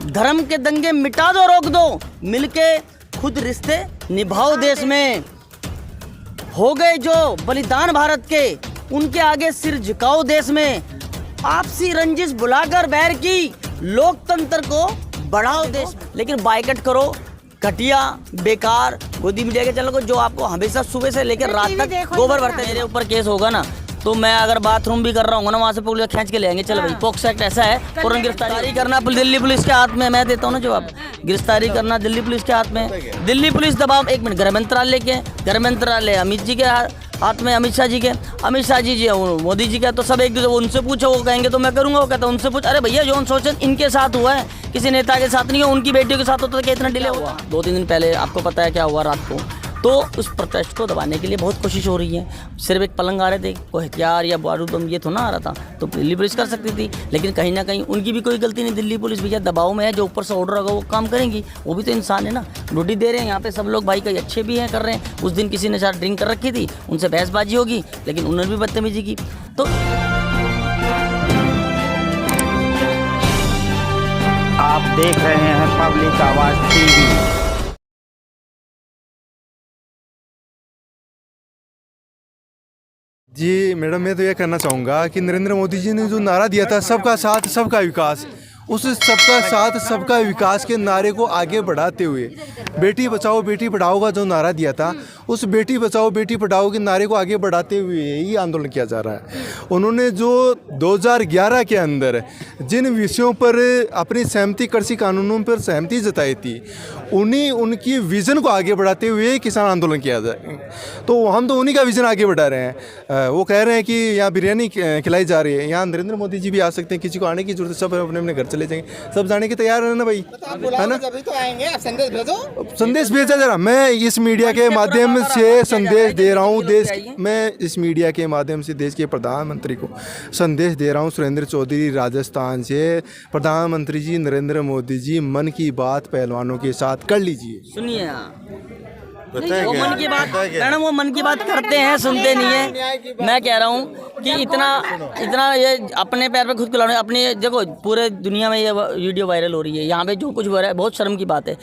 धर्म के दंगे मिटा दो, रोक दो, मिलके खुद रिश्ते निभाओ देश में। हो गए जो बलिदान भारत के, उनके आगे सिर झुकाओ देश में। आपसी रंजिश बुलाकर बैर की, लोकतंत्र को बढ़ाओ देश। लेकिन बाइकट करो घटिया बेकार गोदी मीडिया के चैनल को, जो आपको हमेशा सुबह से लेकर रात तक गोबर भरते। मेरे ऊपर केस होगा ना, तो मैं अगर बाथरूम भी कर रहा हूँ ना, वहाँ से पुलिस खींच के ले आएंगे। चलो भाई, पॉक्सो एक्ट ऐसा है, फौरन गिरफ्तारी करना दिल्ली पुलिस के हाथ में। मैं देता हूँ ना जवाब, गिरफ्तारी करना दिल्ली पुलिस के हाथ में। दिल्ली पुलिस दबाव, एक मिनट, गृह मंत्रालय के, गृह मंत्रालय अमित जी के हाथ में, अमित शाह जी के, अमित शाह जी मोदी जी का, तो सब एक दूसरे उनसे पूछो, वो कहेंगे तो मैं करूँगा, वो कहता है उनसे पूछ। अरे भैया, जो शोषण इनके साथ हुआ है, किसी नेता के साथ नहीं हुआ, उनकी बेटियों के साथ होता था, कितना डिले हुआ। 2-3 दिन पहले आपको पता है क्या हुआ रात को। तो उस प्रोटेस्ट को दबाने के लिए बहुत कोशिश हो रही है। सिर्फ एक पलंग आ रहे थे, कोई हथियार या बारूद बम ये तो ना आ रहा था, तो दिल्ली पुलिस कर सकती थी। लेकिन कहीं ना कहीं उनकी भी कोई गलती नहीं। दिल्ली पुलिस भैया दबाव में है, जो ऊपर से ऑर्डर होगा वो काम करेंगी। वो भी तो इंसान है ना, ड्यूटी दे रहे हैं यहाँ पे सब लोग, भाई कई अच्छे भी हैं, कर रहे हैं। उस दिन किसी ने शायद ड्रिंक कर रखी थी, उनसे बहसबाजी होगी, लेकिन उन्होंने भी बदतमीजी की। तो आप देख रहे हैं पब्लिक आवाज टीवी। जी मैडम, मैं तो ये कहना चाहूँगा कि नरेंद्र मोदी जी ने जो नारा दिया था, सबका साथ सबका विकास, उस सबका साथ सबका विकास के नारे को आगे बढ़ाते हुए बेटी बचाओ बेटी पढ़ाओ का जो नारा दिया था, उस बेटी बचाओ बेटी पढ़ाओ के नारे को आगे बढ़ाते हुए ही आंदोलन किया जा रहा है। उन्होंने जो 2011 के अंदर जिन विषयों पर अपनी सहमति कृषि कानूनों पर सहमति जताई थी, उनकी विज़न को आगे बढ़ाते हुए किसान आंदोलन किया जाए। तो हम तो उन्हीं का विज़न आगे बढ़ा रहे हैं। वो कह रहे हैं कि यहाँ बिरयानी खिलाई जा रही है, यहाँ नरेंद्र मोदी जी भी आ सकते हैं, किसी को आने की जरूरत है, सब अपने अपने घर चले जाएंगे, सब जाने के तैयार है ना भाई, है ना। तो आएंगे, आप संदेश भेजो, संदेश भेजा जरा। मैं इस मीडिया के माध्यम से संदेश दे रहा हूँ मैं इस मीडिया के माध्यम से देश के प्रधानमंत्री को संदेश दे रहा हूँ। सुरेंद्र चौधरी राजस्थान से, प्रधानमंत्री जी नरेंद्र मोदी जी, मन की बात पहलवानों के साथ कर लीजिए। सुनिए, वो मन की बात मैडम, वो मन की बात करते हैं, सुनते नहीं है। मैं कह रहा हूँ कि इतना ये अपने पैर पे खुद खिलाने, अपनी देखो पूरे दुनिया में ये वीडियो वायरल हो रही है। यहाँ पे जो कुछ हो रहा है बहुत शर्म की बात है।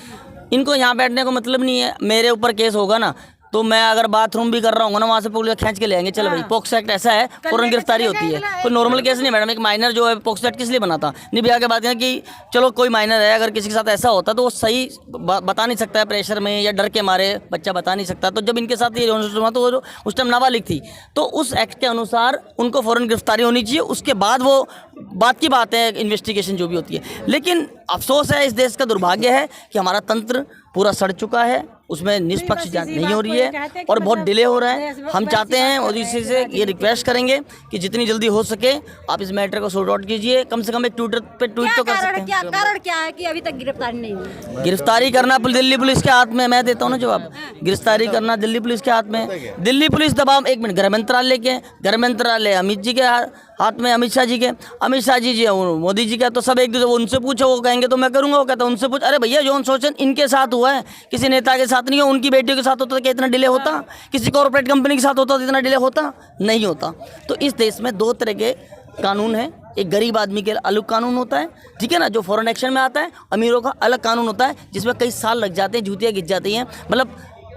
इनको यहाँ बैठने को मतलब नहीं है। मेरे ऊपर केस होगा ना, तो मैं अगर बाथरूम भी कर रहा हूँ ना, वहाँ से पुलिस खींच के ले आएंगे। चलो भाई, पॉक्सो एक्ट ऐसा है, फौरन गिरफ्तारी होती है। कोई नॉर्मल केस नहीं मैडम। एक माइनर जो है पॉक्सो एक्ट किस लिए बना था, नहीं भैया के बात है कि चलो कोई माइनर है, अगर किसी के साथ ऐसा होता तो वो सही बता नहीं सकता है, प्रेशर में या डर के मारे बच्चा बता नहीं सकता। तो जब इनके साथ ये हुआ तो वो उस टाइम नाबालिग थी, तो उस एक्ट के अनुसार उनको फौरन गिरफ्तारी होनी चाहिए। उसके बाद वो बात की बात है, इन्वेस्टिगेशन जो भी होती है। लेकिन अफसोस है, इस देश का दुर्भाग्य है कि हमारा तंत्र पूरा सड़ चुका है, उसमें निष्पक्ष जांच नहीं हो रही है और बहुत डिले हो रहा है। हम चाहते हैं मोदी जी से ये रिक्वेस्ट करेंगे कि जितनी जल्दी हो सके आप इस मैटर को सॉर्ट आउट कीजिए। कम से कम एक ट्विटर पे ट्वीट तो कर सकते हैं। कारण क्या है कि अभी तक गिरफ्तारी नहीं हुई? गिरफ्तारी करना दिल्ली पुलिस के हाथ में। मैं देता हूँ ना जवाब, गिरफ्तारी करना दिल्ली पुलिस के हाथ में। दिल्ली पुलिस दबाव, एक मिनट, गृह मंत्रालय के, गृह मंत्रालय अमित जी के हाथ में, अमित शाह जी के, अमित शाह जी मोदी जी का, तो सब एक दूसरे उनसे पूछो, वो कहेंगे तो मैं करूँगा, वो कहता है उनसे पूछ। अरे भैया, जो शोषण इनके साथ हुआ है, किसी नेता के साथ नहीं हुआ, उनकी बेटियों के साथ होता था, कितना डिले होता, किसी कॉर्पोरेट कंपनी के साथ होता तो इतना डिले होता नहीं होता। तो इस देश में 2 तरह के कानून है। एक गरीब आदमी के अलग कानून होता है, ठीक है ना, जो फॉरेन एक्शन में आता है। अमीरों का अलग कानून होता है, जिसमें कई साल लग जाते हैं, जूतियाँ गिर जाती हैं। मतलब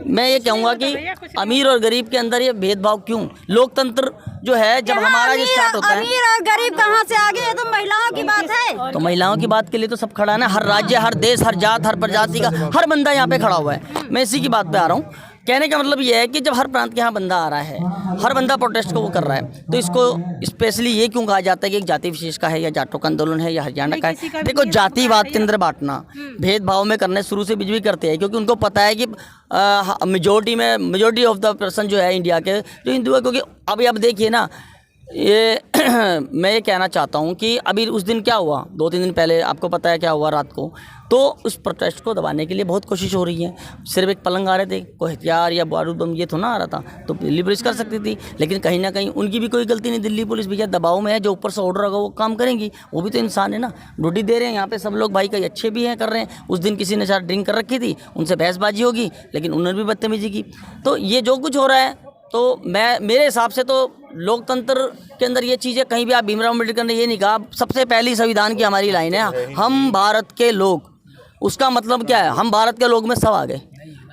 मैं ये कहूँगा कि अमीर और गरीब के अंदर ये भेदभाव क्यों? लोकतंत्र जो है, जब हमारा जो स्टार्ट होता है, अमीर और गरीब कहाँ से आगे? ये तो महिलाओं की बात है। तो महिलाओं की बात के लिए तो सब खड़ा है ना, हर राज्य, हर देश, हर जात, हर प्रजाति का हर बंदा यहाँ पे खड़ा हुआ है। मैं इसी की बात पे आ रहा हूँ। कहने का मतलब ये है कि जब हर प्रांत के यहाँ बंदा आ रहा है, हर बंदा प्रोटेस्ट को वो कर रहा है, तो इसको स्पेशली ये क्यों कहा जाता है कि एक जाति विशेष का है, या जाटों का आंदोलन है, या हरियाणा का है? देखो, जातिवाद के अंदर बांटना, भेदभाव में करने शुरू से बीजेपी करते हैं, क्योंकि उनको पता है कि मेजोरिटी ऑफ द पर्सन जो है इंडिया के जो हिंदू है। क्योंकि अभी आप देखिए ना, ये मैं ये कहना चाहता हूँ कि अभी उस दिन क्या हुआ, 2-3 दिन पहले आपको पता है क्या हुआ रात को। तो उस प्रोटेस्ट को दबाने के लिए बहुत कोशिश हो रही है। सिर्फ एक पलंग आ रहे थे, कोई हथियार या बारूद बम ये तो ना आ रहा था, तो दिल्ली पुलिस कर सकती थी। लेकिन कहीं ना कहीं उनकी भी कोई गलती नहीं। दिल्ली पुलिस भैया दबाव में है, जो ऊपर से ऑर्डर होगा वो काम करेंगी। वो भी तो इंसान है ना, ड्यूटी दे रहे हैं यहाँ पे सब लोग, भाई कई अच्छे भी हैं, कर रहे हैं। उस दिन किसी ने शायद ड्रिंक कर रखी थी, उनसे बहसबाजी होगी, लेकिन उन्होंने भी बदतमीजी की। तो ये जो कुछ हो रहा है, तो मेरे हिसाब से तो लोकतंत्र के अंदर ये चीज़ें कहीं भी आप भीमराव अम्बेडकर ने ये नहीं कहा। सबसे पहली संविधान की हमारी लाइन है, हम भारत के लोग। उसका मतलब क्या है? हम भारत के लोग में सब आ गए,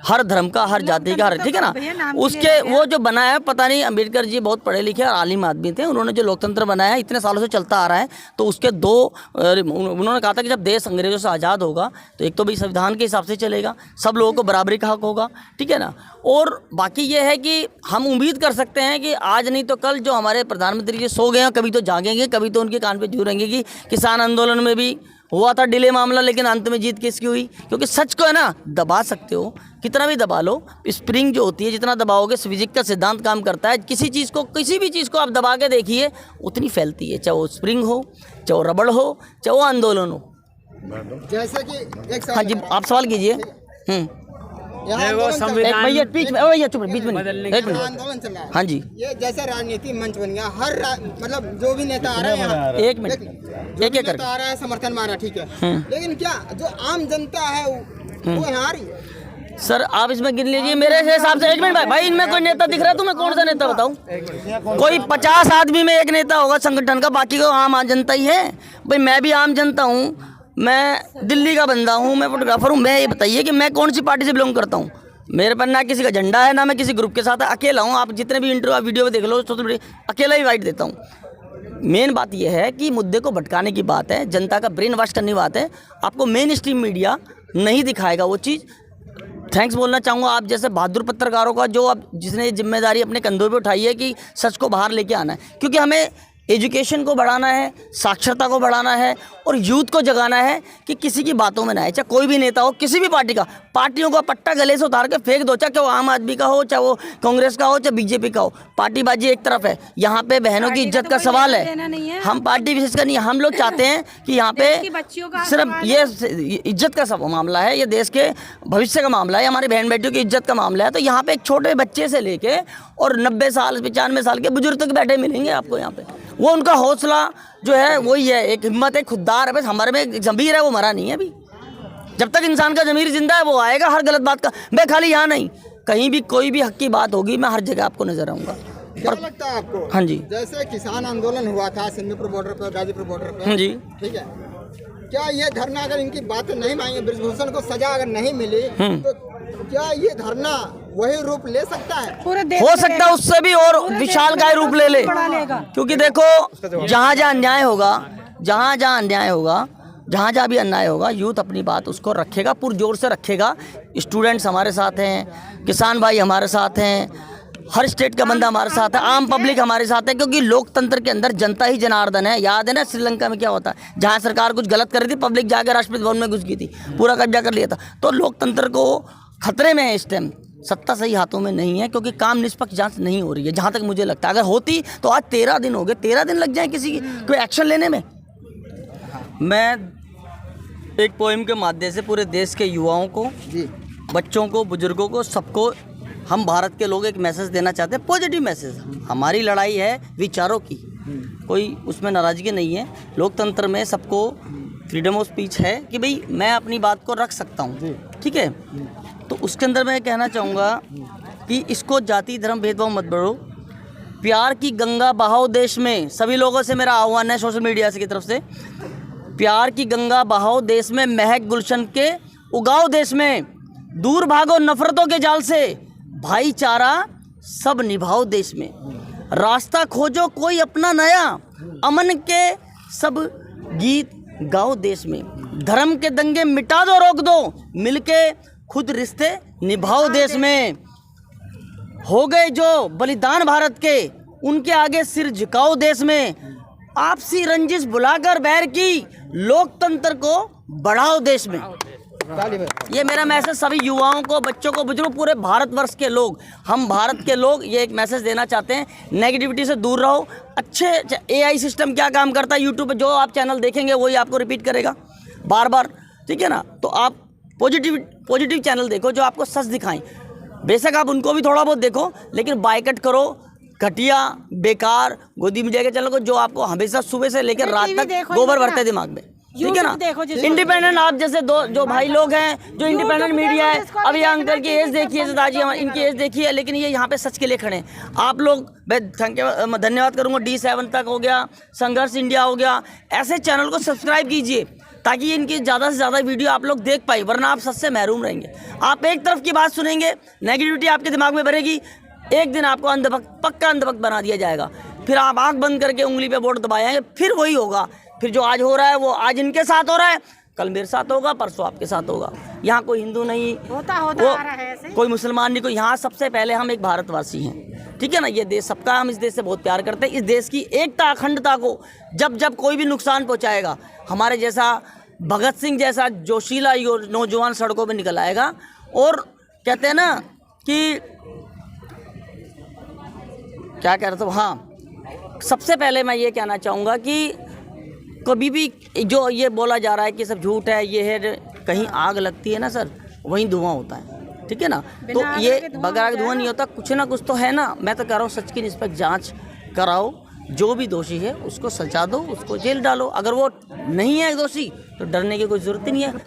हर धर्म का, हर जाति का, हर, ठीक है ना। उसके वो जो बनाया है, पता नहीं, अम्बेडकर जी बहुत पढ़े लिखे और आलिम आदमी थे, उन्होंने जो लोकतंत्र बनाया है इतने सालों से चलता आ रहा है। तो उसके दो उन्होंने कहा था कि जब देश अंग्रेजों से आज़ाद होगा तो एक तो भाई संविधान के हिसाब से चलेगा, सब लोगों को बराबरी का हक होगा, ठीक है ना। और बाकी ये है कि हम उम्मीद कर सकते हैं कि आज नहीं तो कल जो हमारे प्रधानमंत्री जी सो गए हैं, कभी तो जागेंगे, कभी तो उनके कान पे जू रहेंगे कि किसान आंदोलन में भी हुआ था डिले मामला, लेकिन अंत में जीत किसकी हुई? क्योंकि सच को है ना दबा सकते हो, कितना भी दबा लो, स्प्रिंग जो होती है जितना दबाओगे, फिजिक्स का सिद्धांत काम करता है, किसी चीज़ को, किसी भी चीज़ को आप दबा के देखिए उतनी फैलती है, चाहे वो स्प्रिंग हो, चाहे वो रबड़ हो, चाहे वो आंदोलन हो। जैसे कि एक हाँ जी, आप सवाल कीजिए। भैया बीच में, भैया चुप, बीच में नहीं, एक मिनट। आंदोलन चल रहा है, हाँ जी, ये जैसे राजनीति मंच बन गया, मतलब जो भी नेता आ रहे हैं यहाँ, एक मिनट, एक एक नेता आ रहा है, समर्थन मारा, ठीक है, लेकिन क्या जो आम जनता है वो यहाँ आ रही है? सर आप इसमें गिन लीजिए मेरे हिसाब से। एक मिनट भाई, इनमें कोई नेता दिख रहा है तुम्हें? कौन सा नेता बताऊं? कोई 50 आदमी में एक नेता होगा संगठन का, बाकी को आम जनता ही है। भाई मैं भी आम जनता हूँ, मैं दिल्ली का बंदा हूँ, मैं फोटोग्राफर हूँ। मैं ये बताइए कि मैं कौन सी पार्टी से बिलोंग करता हूँ? मेरे पर ना किसी का झंडा है, ना मैं किसी ग्रुप के साथ है, अकेला हूँ। आप जितने भी इंटरव्यू वीडियो में देख लो, सोशल मीडिया, अकेला ही वाइट देता हूँ। मेन बात यह है कि मुद्दे को भटकाने की बात है, जनता का ब्रेन वॉश करने की बात है। आपको मेन स्ट्रीम मीडिया नहीं दिखाएगा वो चीज़। थैंक्स बोलना चाहूँगा आप जैसे बहादुर पत्रकारों का, जो अब जिसने जिम्मेदारी अपने कंधों पे उठाई है कि सच को बाहर लेके आना है। क्योंकि हमें एजुकेशन को बढ़ाना है, साक्षरता को बढ़ाना है और यूथ को जगाना है कि किसी की बातों में ना आए। चाहे कोई भी नेता हो, किसी भी पार्टी का, पार्टियों का पट्टा गले से उतार के फेंक दो, चाहे वो आम आदमी का हो, चाहे वो कांग्रेस का हो, चाहे बीजेपी का हो। पार्टीबाजी एक तरफ है, यहाँ पे बहनों की इज्जत का सवाल है। हम पार्टी विशेष का नहीं, हम लोग चाहते हैं कि यहाँ पे सिर्फ ये इज्जत का सब मामला है, ये देश के भविष्य का मामला है, हमारी बहन बेटियों की इज्जत का मामला है। तो यहाँ पे एक छोटे बच्चे से लेके और 90 साल 95 साल के बुजुर्ग तक बैठे मिलेंगे आपको यहाँ पे। वो उनका हौसला जो है वही है, एक हिम्मत है, खुददार है। बस हमारे में एक ज़मीर है, वो मरा नहीं है अभी। जब तक इंसान का ज़मीर जिंदा है वो आएगा हर गलत बात का। मैं खाली यहाँ नहीं, कहीं भी कोई भी हक की बात होगी, मैं हर जगह आपको नजर आऊँगा। क्या लगता है आपको? हाँ जी, जैसे किसान आंदोलन हुआ था सिंधुपुर बॉर्डर पर, गाजीपुर बॉर्डर पर, हाँ जी, ठीक है, क्या ये धरना, अगर इनकी बातें नहीं मानेंगे, ब्रिजभूषण को सजा अगर नहीं मिली, तो क्या ये धरना वही रूप ले सकता है? हो सकता है उससे भी और विशालकाय रूप ले ले। क्योंकि देखो जहाँ जहाँ अन्याय होगा, जहाँ जहाँ अन्याय होगा, जहाँ जहाँ भी अन्याय होगा, यूथ अपनी बात उसको रखेगा, पुरजोर से रखेगा। स्टूडेंट्स हमारे साथ हैं, किसान भाई हमारे साथ हैं, हर स्टेट का बंदा हमारे साथ है, आम पब्लिक हमारे साथ है। क्योंकि लोकतंत्र के अंदर जनता ही जनार्दन है। याद है ना श्रीलंका में क्या होता है, जहाँ सरकार कुछ गलत कर रही थी, पब्लिक जाकर राष्ट्रपति भवन में घुस गई थी, पूरा कब्जा कर लिया था। तो लोकतंत्र को खतरे में है इस टाइम, सत्ता सही हाथों में नहीं है, क्योंकि काम निष्पक्ष जांच नहीं हो रही है। जहाँ तक मुझे लगता है अगर होती तो आज 13 दिन हो गए, 13 दिन लग जाए किसी की कोई एक्शन लेने में। मैं एक पोएम के माध्यम से पूरे देश के युवाओं को, बच्चों को, बुजुर्गों को, सबको, हम भारत के लोग एक मैसेज देना चाहते हैं, पॉजिटिव मैसेज। हमारी लड़ाई है विचारों की, कोई उसमें नाराज़गी नहीं है। लोकतंत्र में सबको फ्रीडम ऑफ स्पीच है कि भाई मैं अपनी बात को रख सकता हूँ, ठीक है। तो उसके अंदर मैं कहना चाहूँगा कि इसको जाति धर्म भेदभाव मत बढ़ो, प्यार की गंगा बहाओ देश में। सभी लोगों से मेरा आह्वान है सोशल मीडिया से की तरफ से, प्यार की गंगा बहाओ देश में, महक गुलशन के उगाओ देश में, दूर भागो नफरतों के जाल से, भाईचारा सब निभाओ देश में, रास्ता खोजो कोई अपना नया, अमन के सब गीत गाओ देश में, धर्म के दंगे मिटा दो रोक दो, मिलके खुद रिश्ते निभाओ देश में, हो गए जो बलिदान भारत के उनके आगे सिर झुकाओ देश में, आपसी रंजिश भुलाकर बैर की लोकतंत्र को बढ़ाओ देश में। ये मेरा मैसेज सभी युवाओं को, बच्चों को, बुजुर्ग, पूरे भारतवर्ष के लोग, हम भारत के लोग ये एक मैसेज देना चाहते हैं। नेगेटिविटी से दूर रहो। अच्छे एआई सिस्टम क्या काम करता है, यूट्यूब पे जो आप चैनल देखेंगे वही आपको रिपीट करेगा बार बार, ठीक है ना। तो आप पॉजिटिव चैनल देखो जो आपको सच दिखाएं। बेशक आप उनको भी थोड़ा बहुत देखो, लेकिन बायकट करो घटिया, बेकार, गोदी मीडिया के चैनल को जो आपको हमेशा सुबह से लेकर रात तक गोबर भरते दिमाग में। ठीक है ना। इंडिपेंडेंट आप जैसे दो जो भाई लोग हैं जो इंडिपेंडेंट मीडिया है, अब ये अंकल की एज देखिए, दादाजी इनकी एज देखिए, लेकिन ये यहाँ पे सच के लिए खड़े हैं। आप लोग मैं धन्यवाद करूँगा, D7 तक हो गया, संघर्ष इंडिया हो गया, ऐसे चैनल को सब्सक्राइब कीजिए ताकि इनकी ज़्यादा से ज़्यादा वीडियो आप लोग देख पाए, वरना आप सच से महरूम रहेंगे। आप एक तरफ की बात सुनेंगे, नेगेटिविटी आपके दिमाग में भरेगी, एक दिन आपको अंधभक्त, पक्का अंधभक्त बना दिया जाएगा। फिर आप आंख बंद करके उंगली पे वोट दबाएंगे, फिर वही होगा। फिर जो आज हो रहा है वो आज इनके साथ हो रहा है, कल मेरे साथ होगा, परसों आपके साथ होगा। यहाँ कोई हिंदू नहीं, कोई मुसलमान नहीं, कोई, यहाँ सबसे पहले हम एक भारतवासी हैं, ठीक है ना। ये देश सबका, हम इस देश से बहुत प्यार करते हैं। इस देश की एकता, अखंडता को जब जब कोई भी नुकसान पहुँचाएगा, हमारे जैसा भगत सिंह जैसा जोशीला नौजवान सड़कों पर निकल आएगा। और कहते हैं ना कि क्या कह रहा था, हाँ, सबसे पहले मैं ये कहना चाहूँगा कि कभी भी जो ये बोला जा रहा है कि सब झूठ है, ये है, कहीं आग लगती है ना सर, वहीं धुआं होता है, ठीक है ना। तो ये बगैर आग धुआं नहीं होता, कुछ ना कुछ तो है ना। मैं तो कह रहा हूँ सच की निष्पक्ष जांच कराओ, जो भी दोषी है उसको सजा दो, उसको जेल डालो। अगर वो नहीं है दोषी तो डरने की कोई ज़रूरत ही नहीं है।